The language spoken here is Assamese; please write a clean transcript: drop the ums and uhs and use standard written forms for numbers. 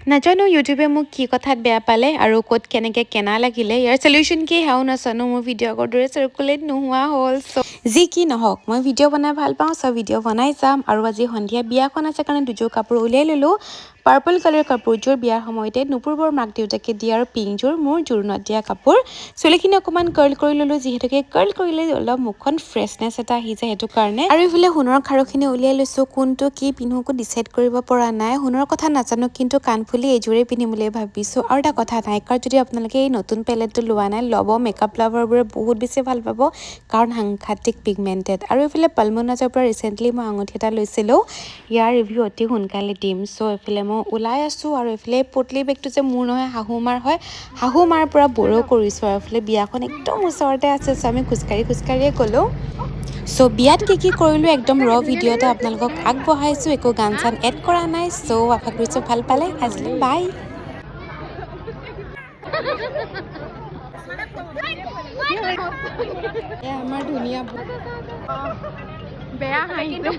নাজানো ইউটিউবে মোক কি কথাত বেয়া পালে আৰু ক'ত কেনেকৈ কেনা লাগিলে ইয়াৰ সলিউশ্যন কি হেও নাজানো মোৰ ভিডিঅ' আগৰ দৰে চাৰ্কুলেট নোহোৱা হ'ল যি কি নহওক মই ভিডিঅ' বনাই ভাল পাওঁ ভিডিঅ' বনাই যাম আৰু আজি সন্ধিয়া বিয়াখন আছে কাৰণে দুযোৰ কাপোৰ উলিয়াই ল'লোঁ পাৰ্পল কালাৰ কাপোৰযোৰ বিয়াৰ সময়তে নুপুৰবৰ মাক দেউতাকে দিয়া আৰু পিংকযোৰ মোৰ জোৰোণত দিয়া কাপোৰ চুলিখিনি অকণমান কাৰ্ল কৰি ল'লোঁ যিহেতুকে কাৰ্ল কৰিলে অলপ মুখখন ফ্ৰেছনেছ এটা আহি যায় সেইটো কাৰণে আৰু এইফালে সোণৰ খাৰুখিনি উলিয়াই লৈছোঁ কোনটো কি পিন্ধো একো ডিচাইড কৰিব পৰা নাই সোণৰ কথা নাজানো কিন্তু কাণফুলি এইযোৰেই পিন্ধিম বুলি ভাবিছোঁ আৰু এটা কথা নাইকাৰ যদি আপোনালোকে এই নতুন পেলেটটো লোৱা নাই ল'ব মেকআপ লাভাৰবোৰে বহুত বেছি ভাল পাব কাৰণ সাংঘাতিক পিগমেণ্টেড আৰু এইফালে পালমনাজৰ পৰা ৰিচেণ্টলি মই আঙুঠি এটা লৈছিলোঁ ইয়াৰ ৰিভিউ অতি সোনকালে দিম এইফালে মই ওলাই আছোঁ আৰু এইফালে পটলি বেগটো যে মোৰ নহয় শাহু মাৰ হয় শাহু মাৰ পৰা বড়ো কৰিছোঁ আৰু এইফালে বিয়াখন একদম ওচৰতে আছে আমি খোজকাঢ়িয়ে গ'লোঁ বিয়াত কি কৰিলোঁ একদম ভিডিঅ' এটা আপোনালোকক আগবঢ়াইছোঁ একো গান চান এড কৰা নাই আশা কৰিছোঁ ভাল পালে আজিলৈ বাই আমাৰ ধুনীয়া বেয়া হাঁহিছে